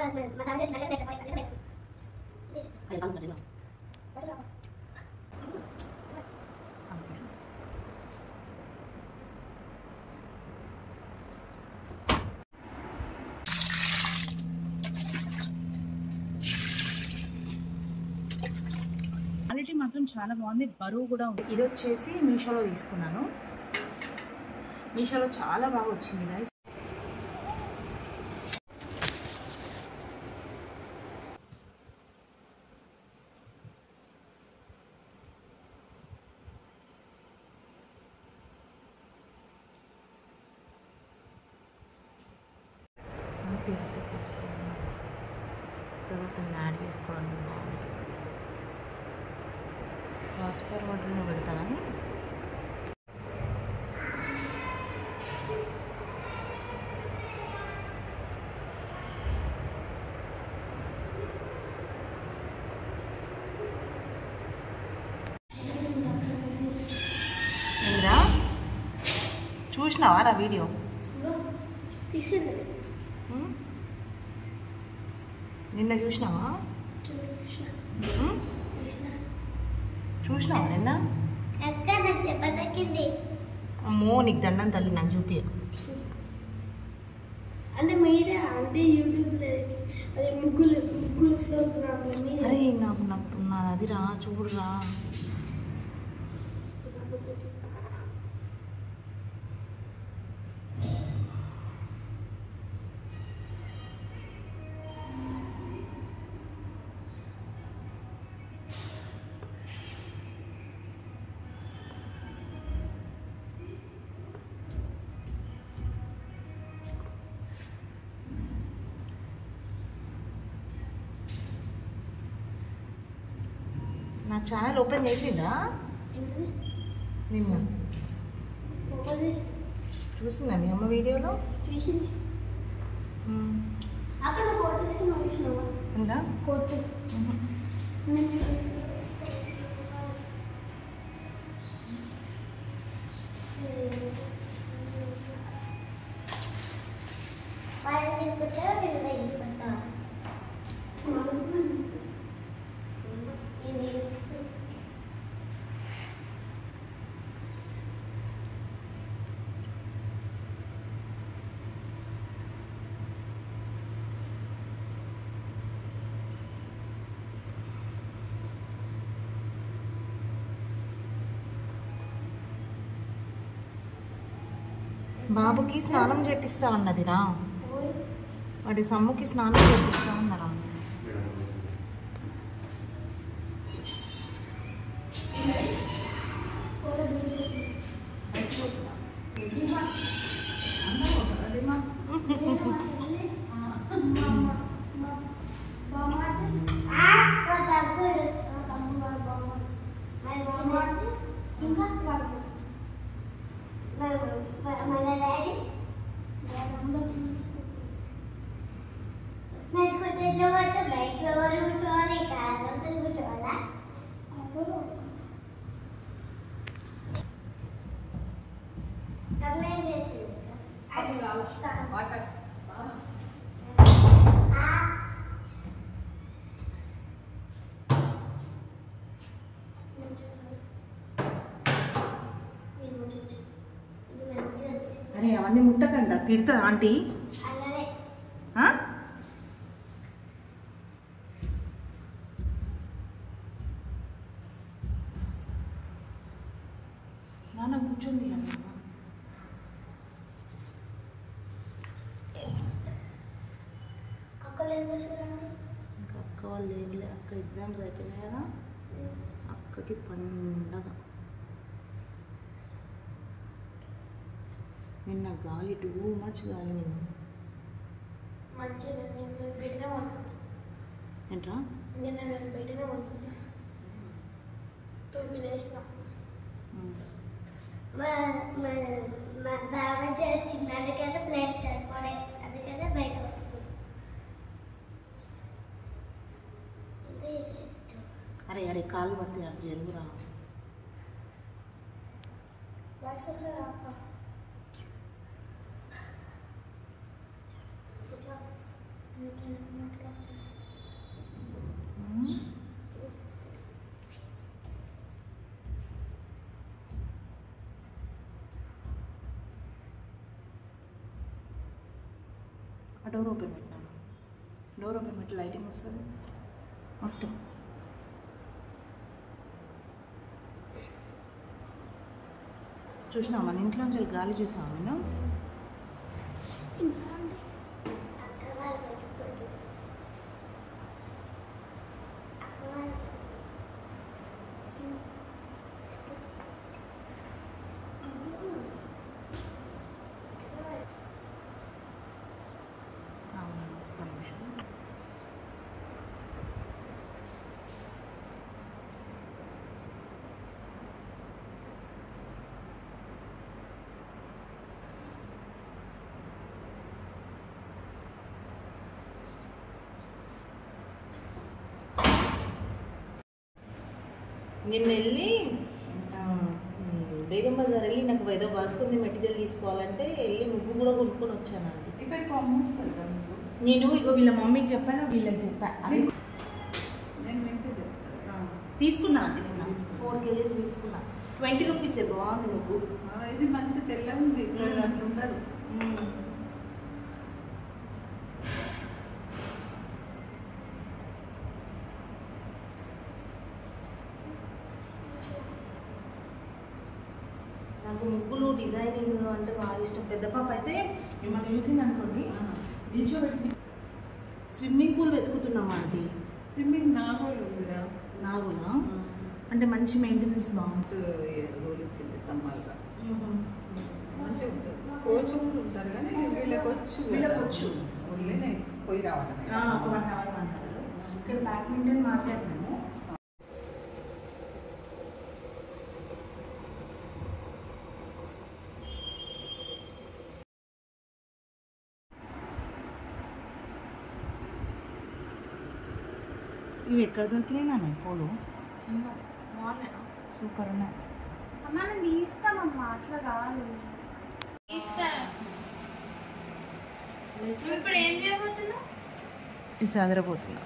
Quality మాత్రం చాలా బాగుంది, బరువు కూడా ఉంది. ఇది వచ్చేసి మీషోలో తీసుకున్నాను. మీషోలో చాలా బాగా వచ్చింది గైస్. చేస్తున్నాను తర్వాత యాడ్ చేసుకోవడం బాగుంటుంది. ఫాస్ట్ ఫార్వర్డ్లో పెడతానని ఏంద్రా చూసినావా నా వీడియో? నిన్న చూసినావా? చూసినావా నిన్న? అమ్మో నీకు దండం తల్లి, నాకు చూపించకు. అంటే మీరే అంటే యూట్యూబ్లో అదే ముగ్గులు ప్రోగ్రామ్. అరే నాకు నాది అది రా, చూడురా. నా ఛానల్ ఓపెన్ చేసిందా నిన్న? చూసిందా మీ అమ్మ వీడియోలో? చూసింది. అక్కడ ఉందా? కోర్టు బాబుకి స్నానం చేపిస్తా అన్నదిరా, వాడి సమ్ముకి స్నానం చేపిస్తా అన్నారా? అరే అవన్నీ ముట్టకండి, తిడతా ఆంటీ. నాన్న కూర్చోండి అన్న. ఇంకా అక్క వాళ్ళు లేవులే, అక్క ఎగ్జామ్స్ అయిపోయినాయి కదా, అక్కకి పండగ. నిన్న గాలి టూ మచ్ గాలి. ఏంట్రా అరే అరే కాళ్ళు పడితే అది జరుగురా. డోర్ ఓపెన్ పెట్టినాను. డోర్ ఓపెన్ పెట్టి లైటింగ్ వస్తుంది మొత్తం. చూసినావు మన ఇంట్లోంచి గాలి చూసావా నేను? నిన్న వెళ్ళి బేగం బజార్ వెళ్ళి నాకు ఏదో వర్క్ ఉంది, మెటీరియల్ తీసుకోవాలంటే వెళ్ళి ముగ్గు కూడా కొనుక్కొని వచ్చానండి. ఇక్కడికి అమ్మొస్తుందా మీకు? నేను ఇగో వీళ్ళ మమ్మీకి చెప్పాను, వీళ్ళకి చెప్పాను. అది నేను మీకు చెప్తాను. తీసుకున్నా అండి, నేను 4 kgs తీసుకున్నా. 20 రూపీసే. బాగుంది ముగ్గు. ఇది మంచి తెల్లగా ఉంది, అట్లా ఉండదు. నాకు ముగ్గులు డిజైనింగ్ అంటే బాగా ఇష్టం. పెద్ద పాప అయితే మిమ్మల్ని చూసింది అనుకోండి, నిల్చోబెట్టి స్విమ్మింగ్ పూల్ వెతుకుతున్నామా ఆంటీ? స్విమ్మింగ్ నాగోలు ఉందిరా. నాగులా అంటే మంచి మెయింటెనెన్స్ బాగుంది. రూల్ ఇచ్చింది సమ్మర్గా, మంచిగా ఉంటుంది. కోచ్ కూడా ఉంటారు కానీ వీళ్ళకొచ్చు ఓన్లీ నేను పోయి రావాలి. ఒక 1 hour అంటారు. ఇక్కడ బ్యాడ్మింటన్ మాట్లాడినాము. ఇవి ఎక్కడ దొరికినాయి నాన్న పూలు? సూపర్ ఉన్నాయి. అమ్మ నేను తీస్తామమ్మా, అట్లా కాదు. ఇప్పుడు ఏం చేయబోతున్నావు? ఈ సాదరపోతున్నా.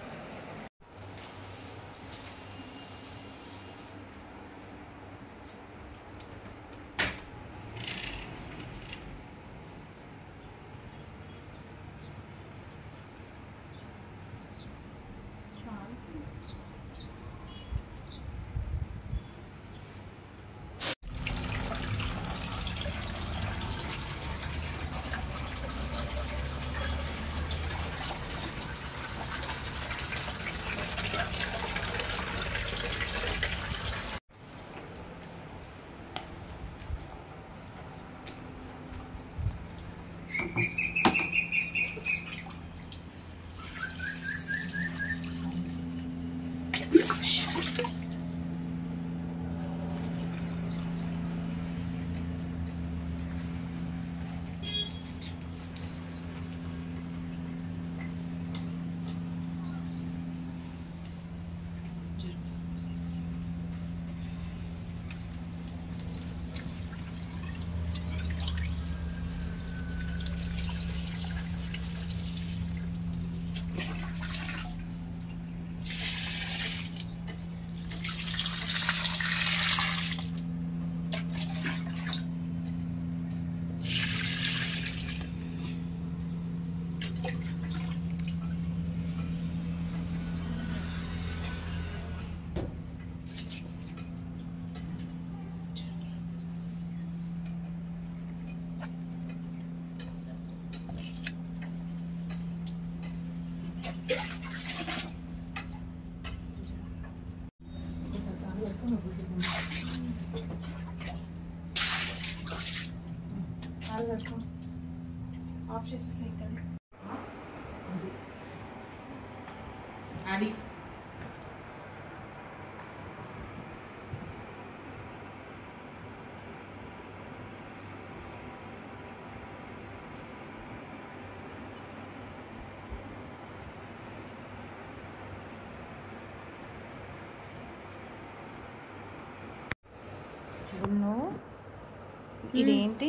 ఆఫ్ చేసేసాయి కదా అది. ఇదేంటి?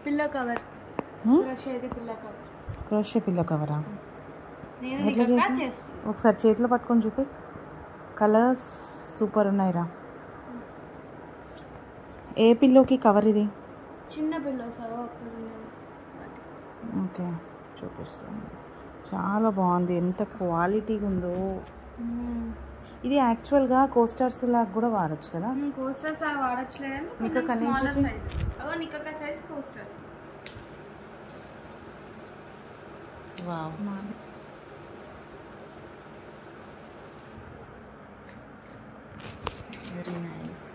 పిల్ల కవర్. క్రోషే పిల్ల కవర్. క్రోషే పిల్ల కవరా? నేను ఎట్లా నిక్కక చేసావు? చేస్తాను. ఒకసారి చేతిలో పట్టుకొని చూపి. కలర్స్ సూపర్ ఉన్నాయిరా. ఏ పిల్లోకి కవర్ ఇది? చిన్న పిల్లోస్ అక్కడ ఉన్నాయి. ఓకే చూపిస్తాను. చాలా బాగుంది, ఎంత క్వాలిటీగా ఉందో. ఇది యాక్చువల్గా కోస్టర్స్ లాగా కూడా వాడచ్చు కదా. కోస్టర్స్ లాగా వాడచ్చులే కానీ నిక్కక నేను స్మాలర్ చూపి. సైజ్. అగో నిక్కక size coasters. Wow, very nice.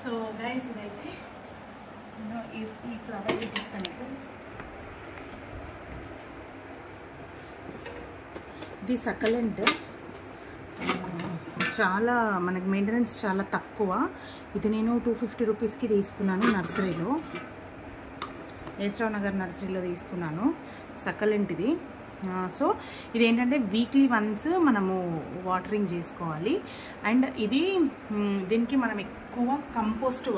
So guys ఇదైతే ఈ ఫ్లవర్ చూపిస్తాను మీకు. ఇది సకలెంట్, చాలా మనకి మెయింటెనెన్స్ చాలా తక్కువ. ఇది నేను 250 రూపీస్కి తీసుకున్నాను నర్సరీలో, ఏస్రావ్ నగర్ నర్సరీలో తీసుకున్నాను. సకలెంట్ ఇది. సో ఇదేంటంటే వీక్లీ వన్స్ మనము వాటరింగ్ చేసుకోవాలి. అండ్ ఇది దీనికి మనం ఎక్కువ కంపోస్ట్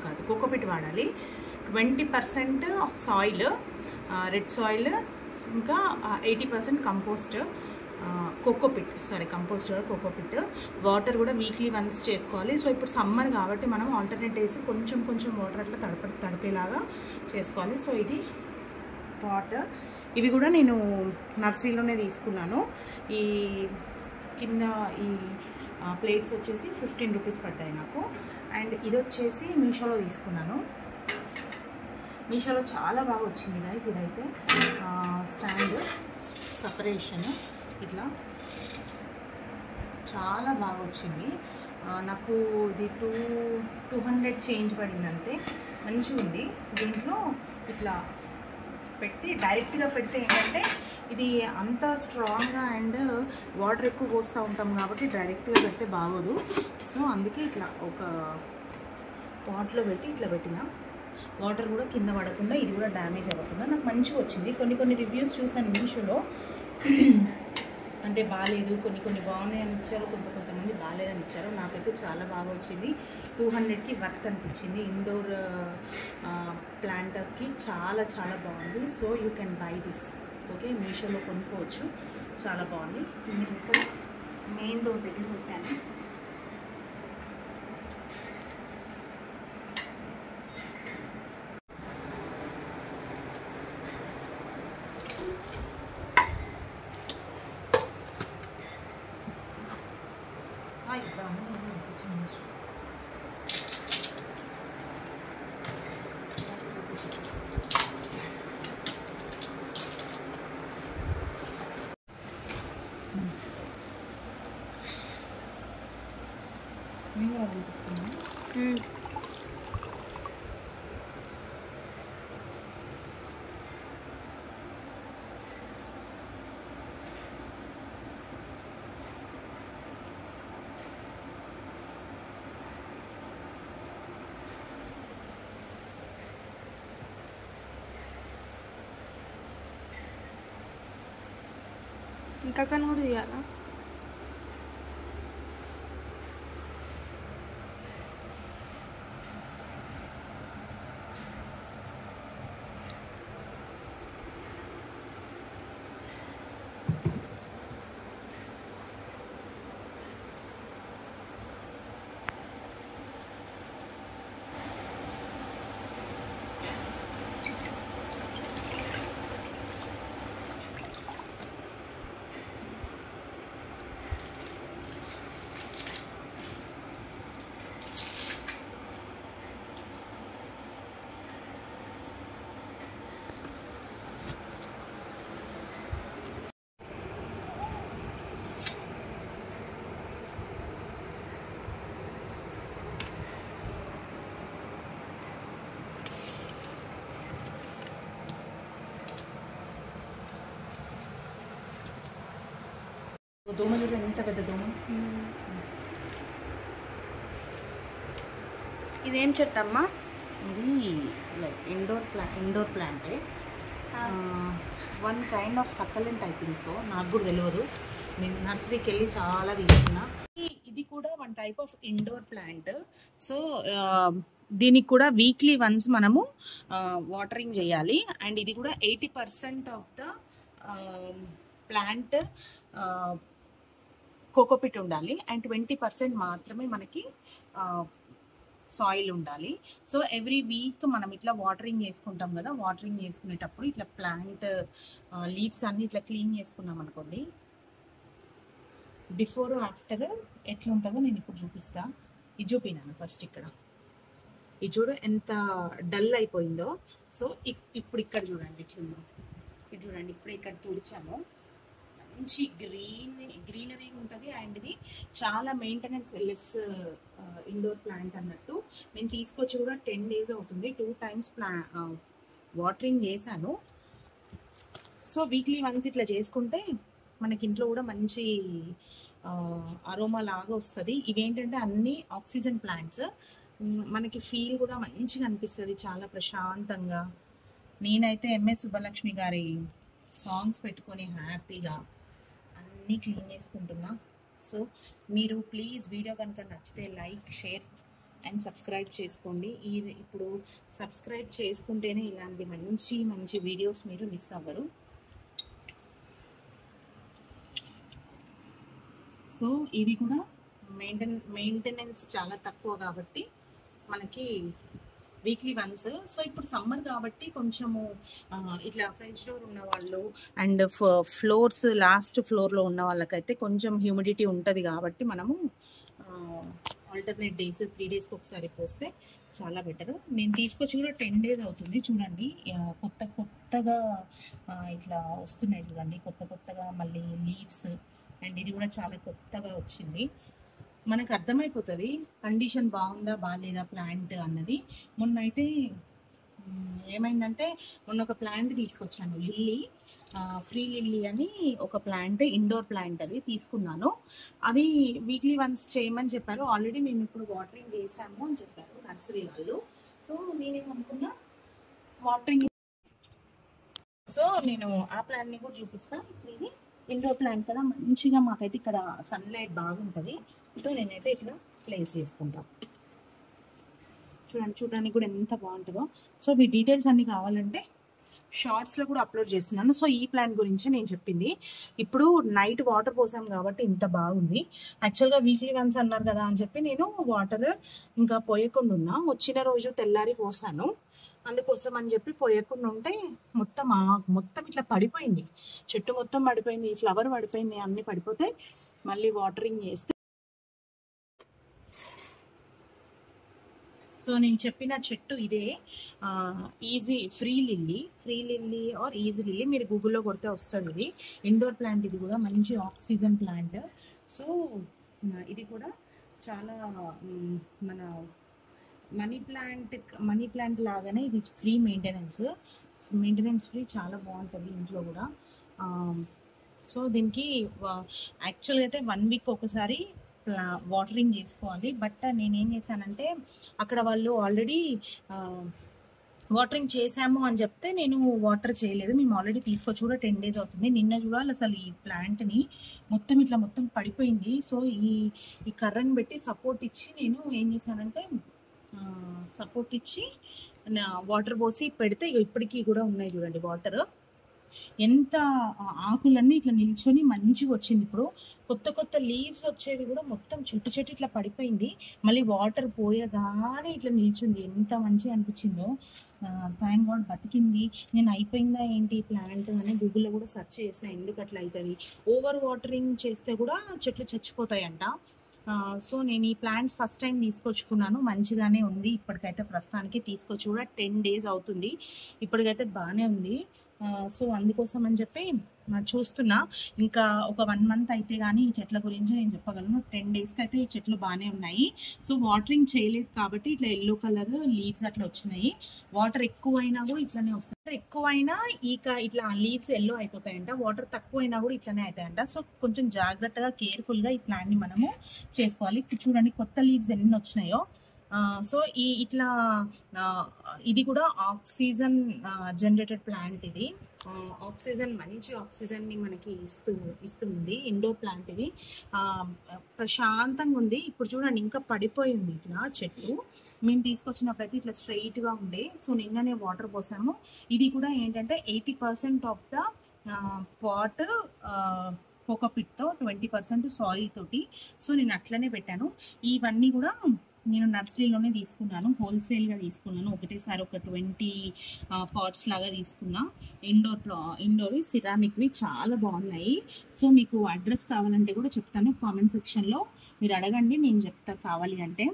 కాదు కోకోపిట్ వాడాలి. 20% సాయిల్, రెడ్ సాయిల్, ఇంకా 80% కంపోస్ట్ కోకోపిట్. వాటర్ కూడా వీక్లీ వన్స్ చేసుకోవాలి. సో ఇప్పుడు సమ్మర్ కాబట్టి మనం ఆల్టర్నేట్ వేసి కొంచెం వాటర్ అట్లా తడిపేలాగా చేసుకోవాలి. సో ఇది పాట్. ఇవి కూడా నేను నర్సరీలోనే తీసుకున్నాను. ఈ కింద ఈ ప్లేట్స్ వచ్చేసి 15 రూపీస్ పడ్డాయి నాకు. అండ్ ఇది వచ్చేసి మీషోలో తీసుకున్నాను. మీషోలో చాలా బాగా వచ్చింది గైస్. ఇదైతే స్టాండ్ సపరేషన్ ఇట్లా చాలా బాగా వచ్చింది నాకు. ఇది 200 చేంజ్ పడింది అంతే. మంచిగా ఉంది. దీంట్లో ఇట్లా పెట్టి డైరెక్ట్గా పెడితే ఏంటంటే ఇది అంత స్ట్రాంగ్గా అండ్ వాటర్ ఎక్కువ పోస్తూ ఉంటాం కాబట్టి డైరెక్ట్గా పెడితే బాగోదు. సో అందుకే ఇట్లా ఒక పాట్లో పెట్టి ఇట్లా పెట్టిన వాటర్ కూడా కింద పడకుండా, ఇది కూడా డ్యామేజ్ అవ్వకుండా నాకు మంచిగా వచ్చింది. కొన్ని రివ్యూస్ చూసాను మీషోలో, అంటే బాగాలేదు, కొన్ని బాగున్నాయి అని ఇచ్చారు, కొంతమంది బాగాలేదని ఇచ్చారు. నాకైతే చాలా బాగా వచ్చింది. 200కి వర్త్ అనిపించింది. ఇండోర్ ప్లాంటర్కి చాలా బాగుంది. So you can buy this. Okay, మీషోలో కొనుక్కోవచ్చు, చాలా బాగుంది. నేను ఇక్కడ మెయిన్ డోర్ దగ్గర పెట్టాను. ఇంకా కన్ను కూడా తీయాలా? దోమ చూడ ఎంత పెద్ద దోమ. ఇదేం చెట్టు అమ్మా? ఇది లైక్ ఇండోర్ ప్లాంటే. One kind of succulent I think so, నాకు కూడా తెలియదు. నేను నర్సరీకి వెళ్ళి చాలా తీసుకున్నా. ఇది కూడా one type of indoor plant. So దీనికి కూడా వీక్లీ వన్స్ మనము వాటరింగ్ చేయాలి. అండ్ ఇది కూడా 80% ఆఫ్ ద ప్లాంట్ కోకోపిట్ ఉండాలి అండ్ 20% మాత్రమే మనకి సాయిల్ ఉండాలి. సో ఎవ్రీ వీక్ మనం ఇట్లా వాటరింగ్ చేసుకుంటాం కదా, వాటరింగ్ చేసుకునేటప్పుడు ఇట్లా ప్లాంట్ లీవ్స్ అన్ని ఇట్లా క్లీన్ చేసుకున్నాం అనుకోండి, బిఫోర్ ఆఫ్టర్ ఎట్లా ఉంటుందో నేను ఇప్పుడు చూపిస్తా. ఇది చూపినాను ఫస్ట్. ఇక్కడ ఇది చూడు ఎంత డల్ అయిపోయిందో. సో ఇప్పుడు ఇక్కడ చూడండి ఇట్లుందో. ఇది చూడండి, ఇప్పుడు ఇక్కడ తుడిచాము, మంచి గ్రీనరీ ఉంటుంది. అండ్ ఇది చాలా మెయింటెనెన్స్ లెస్ ఇండోర్ ప్లాంట్ అన్నట్టు. నేను తీసుకొచ్చి కూడా 10 days అవుతుంది. 2 times వాటరింగ్ చేశాను. సో వీక్లీ వన్స్ ఇట్లా చేసుకుంటే మనకి ఇంట్లో కూడా మంచి అరోమా లాగా వస్తుంది. ఇవేంటంటే అన్ని ఆక్సిజన్ ప్లాంట్స్. మనకి ఫీల్ కూడా మంచిగా అనిపిస్తుంది, చాలా ప్రశాంతంగా. నేనైతే ఎంఎస్ సుబ్బలక్ష్మి గారి సాంగ్స్ పెట్టుకొని హ్యాపీగా అన్నీ క్లీన్ చేసుకుంటున్నా. సో మీరు ప్లీజ్ వీడియో కనుక నచ్చితే లైక్, షేర్ అండ్ సబ్స్క్రైబ్ చేసుకోండి. ఇప్పుడు సబ్స్క్రైబ్ చేసుకుంటేనే ఇలాంటి మంచి మంచి వీడియోస్ మీరు మిస్ అవ్వరు. సో ఇది కూడా మెయింటెనెన్స్ చాలా తక్కువ కాబట్టి మనకి వీక్లీ వన్స్. సో ఇప్పుడు సమ్మర్ కాబట్టి కొంచెము ఇట్లా ఫ్రెంచ్ డోర్ ఉన్న వాళ్ళు అండ్ ఫ్లోర్స్ లాస్ట్ ఫ్లోర్లో ఉన్న వాళ్ళకైతే కొంచెం హ్యూమిడిటీ ఉంటుంది కాబట్టి మనము ఆల్టర్నేట్ డేస్ 3 daysకి ఒకసారి పోస్తే చాలా బెటర్. నేను తీసుకొచ్చి కూడా 10 days అవుతుంది. చూడండి కొత్తగా ఇట్లా వస్తున్నాయి చూడండి, కొత్తగా మళ్ళీ లీవ్స్. అండ్ ఇది కూడా చాలా కొత్తగా వచ్చింది. మనకు అర్థమైపోతుంది కండిషన్ బాగుందా బాగాలేదా ప్లాంట్ అన్నది. మొన్న అయితే ఏమైందంటే, మొన్న ఒక ప్లాంట్ తీసుకొచ్చాను, లిల్లీ, ఫ్రీ లిల్లీ అని ఒక ప్లాంట్, ఇండోర్ ప్లాంట్ అది తీసుకున్నాను. అది వీక్లీ వన్స్ చేయమని చెప్పారు. ఆల్రెడీ మేము ఇప్పుడు వాటరింగ్ చేసాము అని చెప్పారు నర్సరీ వాళ్ళు. సో నేనేమనుకున్నా వాటరింగ్, సో నేను ఆ ప్లాంట్ని కూడా చూపిస్తాను. ఇది ఇండోర్ ప్లాంట్ కదా, మంచిగా మాకైతే ఇక్కడ సన్లైట్ బాగుంటుంది. సో నేనైతే ఇట్లా ప్లేస్ చేసుకుంటాను. చూడడానికి కూడా ఎంత బాగుంటుందో. సో మీ డీటెయిల్స్ అన్నీ కావాలంటే షార్ట్స్లో కూడా అప్లోడ్ చేస్తున్నాను. సో ఈ ప్లాంట్ గురించి నేను చెప్పింది. ఇప్పుడు నైట్ వాటర్ పోసాం కాబట్టి ఇంత బాగుంది. యాక్చువల్గా వీక్లీ వన్స్ అన్నారు కదా అని చెప్పి నేను వాటర్ ఇంకా పోయకుండా ఉన్నా. వచ్చిన రోజు తెల్లారి పోసాను, అందుకోసం అని చెప్పి పోయకుండా ఉంటే మొత్తం ఇట్లా పడిపోయింది. చెట్టు మొత్తం పడిపోయింది, ఫ్లవర్ పడిపోయింది, అన్నీ పడిపోతే మళ్ళీ వాటరింగ్ చేస్తే. సో నేను చెప్పిన చెట్టు ఇదే, free lily or easy lily. మీరు గూగుల్లో కొడితే వస్తుంది. ఇది ఇండోర్ ప్లాంట్, ఇది కూడా మంచి ఆక్సిజన్ ప్లాంట్. సో ఇది కూడా చాలా మన మనీ ప్లాంట్ లాగానే ఇది ఫ్రీ మెయింటెనెన్స్ ఫ్రీ, చాలా బాగుంటుంది ఇంట్లో కూడా. సో దీనికి యాక్చువల్గా అయితే 1 వీక్ ఒకసారి వాటరింగ్ చేసుకోవాలి. బట్ నేనేం చేశానంటే అక్కడ వాళ్ళు ఆల్రెడీ వాటరింగ్ చేసాము అని చెప్తే నేను వాటర్ చేయలేదు. మేము ఆల్రెడీ తీసుకొచ్చి కూడా 10 days అవుతుంది. నిన్న చూడాలి అసలు ఈ ప్లాంట్ని మొత్తం పడిపోయింది. సో ఈ కర్రని పెట్టి సపోర్ట్ ఇచ్చి నేను ఏం చేశానంటే సపోర్ట్ ఇచ్చి వాటర్ పోసి పెడితే ఇప్పటికీ కూడా ఉన్నాయి చూడండి వాటర్. ఎంత ఆకులన్నీ ఇట్లా నిల్చొని మంచిగా వచ్చింది. ఇప్పుడు కొత్త లీవ్స్ వచ్చేవి కూడా మొత్తం చెట్టు ఇట్లా పడిపోయింది. మళ్ళీ వాటర్ పోయగానే ఇట్లా నిల్చుంది. ఎంత మంచిగా అనిపించిందో. థ్యాంక్ గాడ్ బతికింది. నేను అయిపోయిందా ఏంటి ప్లాంట్ అని గూగుల్లో కూడా సెర్చ్ చేసిన, ఎందుకు అట్లా అవుతుంది. ఓవర్ వాటరింగ్ చేస్తే కూడా చెట్లు చచ్చిపోతాయంట. సో నేను ఈ ప్లాంట్స్ ఫస్ట్ టైం తీసుకొచ్చుకున్నాను. మంచిగానే ఉంది. ఇప్పటికైతే ప్రస్తుతానికి తీసుకొచ్చి కూడా 10 days అవుతుంది. ఇప్పటికైతే బాగానే ఉంది. సో అందుకోసం అని చెప్పి చూస్తున్నా. ఇంకా ఒక 1 month అయితే కానీ ఈ చెట్ల గురించి నేను చెప్పగలను. 10 daysకి అయితే ఈ చెట్లు బాగానే ఉన్నాయి. సో వాటరింగ్ చేయలేదు కాబట్టి ఇట్లా ఎల్లో కలర్ లీవ్స్ అట్లా వచ్చినాయి. వాటర్ ఎక్కువైనా కూడా ఇట్లానే వస్తాయి. ఎక్కువైనా ఇట్లా లీవ్స్ ఎల్లో అయిపోతాయంట. వాటర్ తక్కువైనా కూడా ఇట్లానే అవుతాయంట. సో కొంచెం జాగ్రత్తగా కేర్ఫుల్గా ఈ ప్లాంట్ని మనము చేసుకోవాలి. చూడండి కొత్త లీవ్స్ ఎన్ని వచ్చినాయో. సో ఇట్లా ఇది కూడా ఆక్సిజన్ జనరేటెడ్ ప్లాంట్. ఇది మంచి ఆక్సిజన్ని మనకి ఇస్తుంది. ఇండోర్ ప్లాంట్ ఇది. ప్రశాంతంగా ఉంది. ఇప్పుడు చూడండి ఇంకా పడిపోయింది ఇట్లా చెట్టు. మేము తీసుకొచ్చినప్పుడైతే ఇట్లా స్ట్రైట్గా ఉండే. సో నిన్ననే వాటర్ పోసాము. ఇది కూడా ఏంటంటే 80% ఆఫ్ ద పాట్ కోకోపిట్తో, 20% సాయిల్ తోటి. సో నేను అట్లనే పెట్టాను. ఇవన్నీ కూడా నేను నర్సరీలోనే తీసుకున్నాను, హోల్సేల్గా తీసుకున్నాను. ఒకటేసారి ఒక 20 పాట్స్ లాగా తీసుకున్నా. ఇండోర్ సిరామిక్వి చాలా బాగున్నాయి. సో మీకు అడ్రస్ కావాలంటే కూడా చెప్తాను, కామెంట్ సెక్షన్లో మీరు అడగండి, నేను చెప్తా. కావాలి అంటే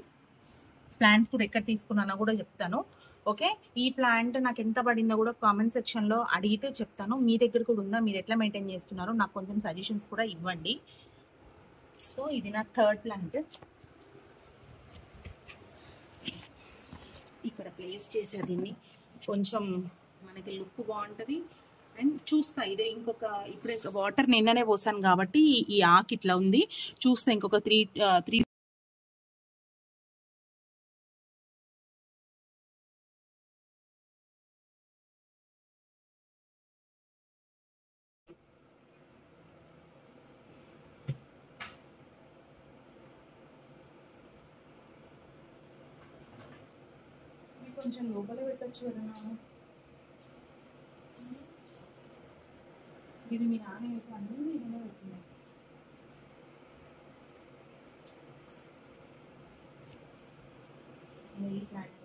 ప్లాంట్స్ కూడా ఎక్కడ తీసుకున్నానో కూడా చెప్తాను. ఓకే, ఈ ప్లాంట్ నాకు ఎంత పడిందో కూడా కామెంట్ సెక్షన్లో అడిగితే చెప్తాను. మీ దగ్గర కూడా ఉందా, మీరు ఎట్లా మెయింటైన్ చేస్తున్నారో నాకు కొంచెం సజెషన్స్ కూడా ఇవ్వండి. సో ఇది నా 3rd ప్లాంట్. ఇక్కడ ప్లేస్ చేసే దీన్ని కొంచెం మనకి లుక్ బాగుంటుంది. అండ్ చూస్తా ఇదే ఇప్పుడే వాటర్ నిన్ననే పోసాను కాబట్టి ఈ ఆకు ఇట్లా ఉంది. చూస్తా ఇంకొక 3 కొంచెం లోపల పెట్టచ్చు కదా. ఇది మీ నాన్న అయితే అన్నీ నేనే పెట్టినాయి. ఈ ప్లాంట్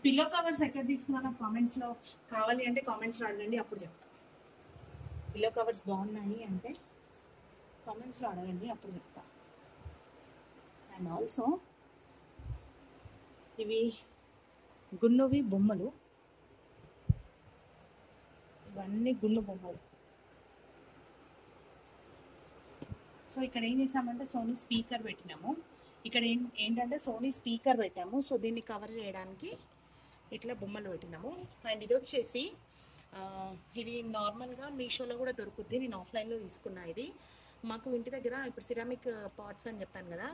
పిల్లో కవర్స్ ఎక్కడ తీసుకున్నా కామెంట్స్లో కావాలి అంటే కామెంట్స్లో అడగండి, అప్పుడు చెప్తా. పిల్లో కవర్స్ బాగున్నాయి అంటే కామెంట్స్లో అడగండి, అప్పుడు చెప్తా. అండ్ ఆల్సో ఇవి గున్నువి బొమ్మలు, ఇవన్నీ గున్ను బొమ్మలు. సో ఇక్కడ ఏం చేసామంటే సోనీ స్పీకర్ పెట్టినాము. ఇక్కడ ఏంటంటే సోనీ స్పీకర్ పెట్టాము. సో దీన్ని కవర్ చేయడానికి ఇట్లా బొమ్మలు పెట్టినాము. అండ్ ఇది వచ్చేసి ఇది నార్మల్గా మీషోలో కూడా దొరుకుద్ది. నేను ఆఫ్లైన్లో తీసుకున్నా. ఇది మాకు ఇంటి దగ్గర ఇప్పుడు సిరామిక్ పాట్స్ అని చెప్పాను కదా,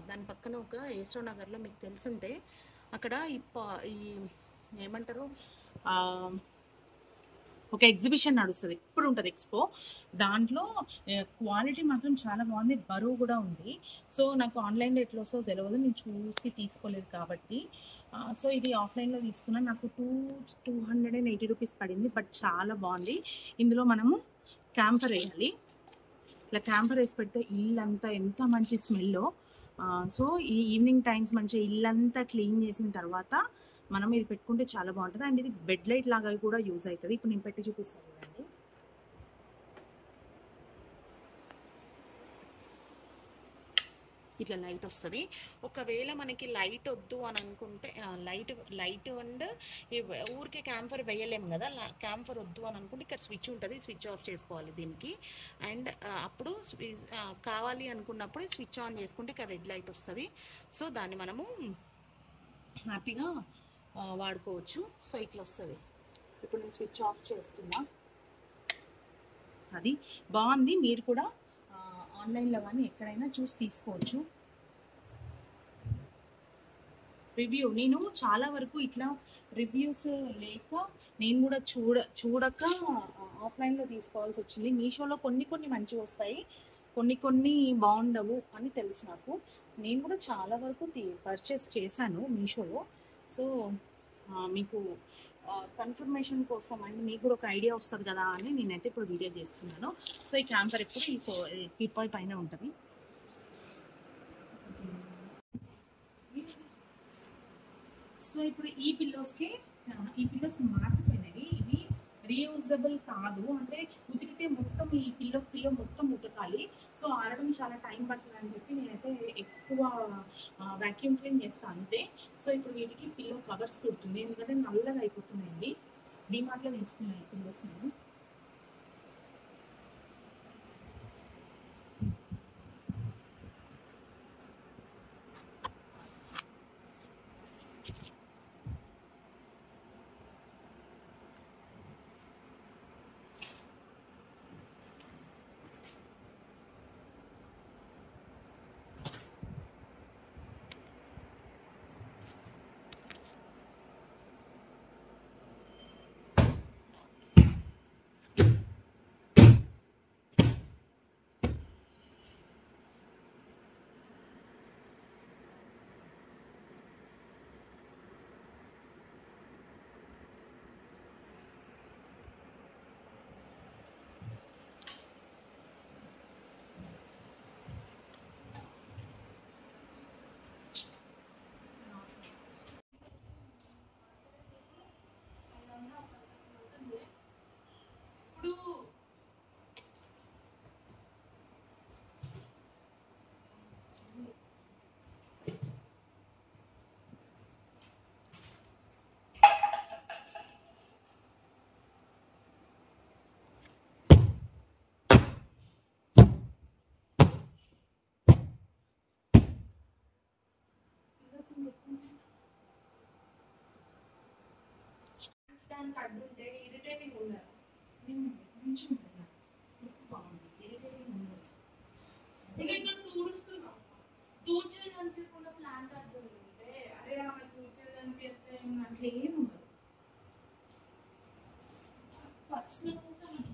దాని పక్కన ఒక ఏసో నగర్లో మీకు తెలుసుంటే అక్కడ ఈ ఏమంటారు ఒక ఎగ్జిబిషన్ నడుస్తుంది, ఇప్పుడు ఉంటుంది ఎక్స్పో. దాంట్లో క్వాలిటీ మాత్రం చాలా బాగుంది, బరువు కూడా ఉంది. సో నాకు ఆన్లైన్లో ఎట్లా వస్తుందో తెలియదు, నేను చూసి తీసుకోలేదు కాబట్టి. సో ఇది ఆఫ్లైన్లో తీసుకున్నా. నాకు 280 రూపీస్ పడింది, బట్ చాలా బాగుంది. ఇందులో మనము క్యాంపర్ వేయాలి. ఇట్లా క్యాంపర్ వేసి పెడితే ఇల్లంతా ఎంత మంచి స్మెల్లో. సో ఈ ఈవినింగ్ టైమ్స్ మంచిగా ఇల్లంతా క్లీన్ చేసిన తర్వాత మనం ఇది పెట్టుకుంటే చాలా బాగుంటుంది. అండ్ ఇది బెడ్ లైట్ లాగా కూడా యూజ్ అవుతుంది. ఇప్పుడు నేను పెట్టి చూపిస్తాను కదండి. ఇట్లా లైట్ వస్తుంది. ఒకవేళ మనకి లైట్ వద్దు అని అనుకుంటే లైట్ అండ్ ఊరికే క్యాంఫర్ వేయలేము కదా, క్యాంఫర్ వద్దు అని అనుకుంటే ఇక్కడ స్విచ్ ఉంటుంది, స్విచ్ ఆఫ్ చేసుకోవాలి దీనికి. అండ్ అప్పుడు కావాలి అనుకున్నప్పుడు స్విచ్ ఆన్ చేసుకుంటే ఇక్కడ రెడ్ లైట్ వస్తుంది. సో దాన్ని మనము హ్యాపీగా వాడుకోవచ్చు. సో ఇట్లా వస్తుంది. ఇప్పుడు నేను స్విచ్ ఆఫ్ చేస్తున్నా. అది బాగుంది. మీరు కూడా ఆన్లైన్లో కానీ ఎక్కడైనా చూసి తీసుకోవచ్చు. రివ్యూ నేను చాలా వరకు ఇట్లా రివ్యూస్ లేక నేను కూడా చూడక ఆఫ్లైన్లో తీసుకోవాల్సి వచ్చింది. మీషోలో కొన్ని మంచిగా వస్తాయి, కొన్ని బాగుండవు అని తెలుసు నాకు. నేను కూడా చాలా వరకు పర్చేస్ చేశాను మీషోలో. సో మీకు కన్ఫర్మేషన్ కోసం అండి, మీకు కూడా ఒక ఐడియా వస్తుంది కదా అని నేనైతే ఇప్పుడు వీడియో చేస్తున్నాను. సో ఈ క్యాంపర్ ఎప్పుడు ఈ టీపాయ్ పైన ఉంటుంది. సో ఇప్పుడు ఈ పిల్లోస్ మార్చిపోయినవి. ఇవి రీయూజబుల్ కాదు, అంటే ఉతికితే మొత్తం ఈ పిల్లో మొత్తం ఉతకాలి. సో ఆరడం చాలా టైం పడుతుంది అని చెప్పి నేనైతే ఎక్కువ వ్యాక్యూమ్ క్లీన్ చేస్తాను అంతే. సో ఇప్పుడు వీటికి పిల్లో కవర్స్ కుడుతుంది, ఎందుకంటే నల్లగా అయిపోతున్నాయండి. డీమార్ట్లో తీసుకున్నాయి పిల్లోస్ నేను. దానికి అడ్డుంటే ఇరిటేటింగ్ ఉండదు. నేను తుడుస్తున్నా, తూచేది కనిపించకుండా ప్లాంట్ అడ్డు ఉంటే అరే ఆమె తూచేది కనిపిస్తే అట్లా ఏమి ఉండదు. పర్సనల్ వస్తుంది.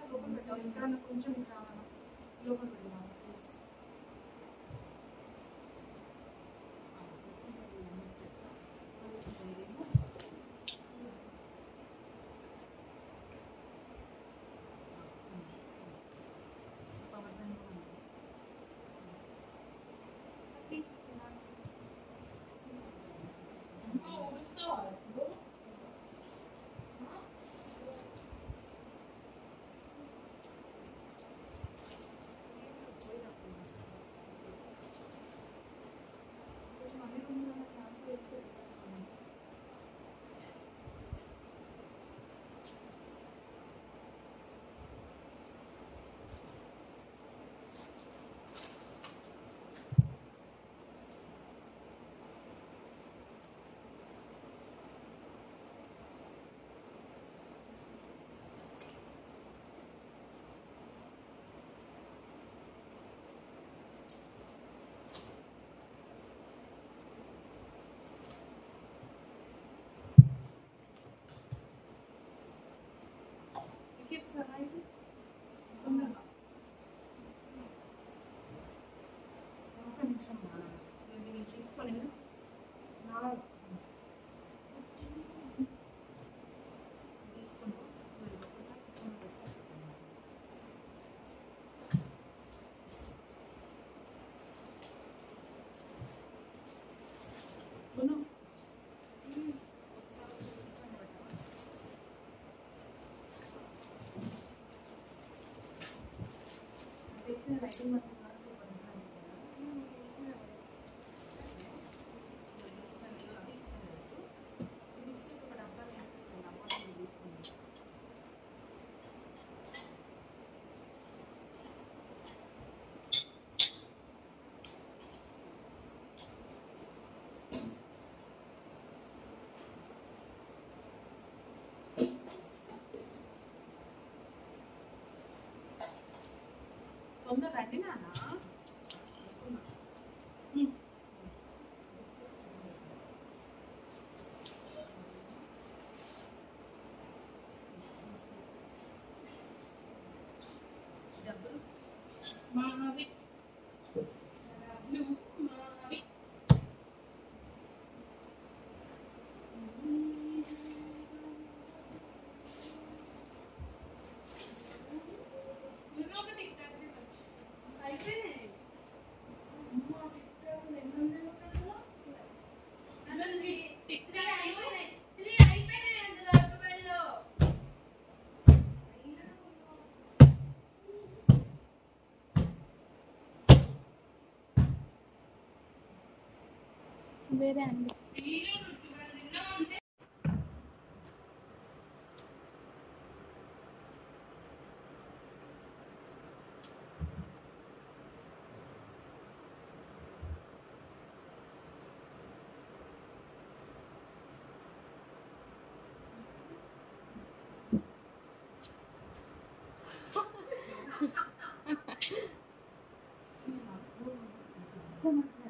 లోపల పెట్టాలి ఇంకా కొంచెం ఇంకా లోపల పెట్టాలి ప్లీజ్. తీసుకోలేదు రైటింగ్ తొందర రండి నాన్న. డబ్బులు మావి మావి వేరే అండి. Come on.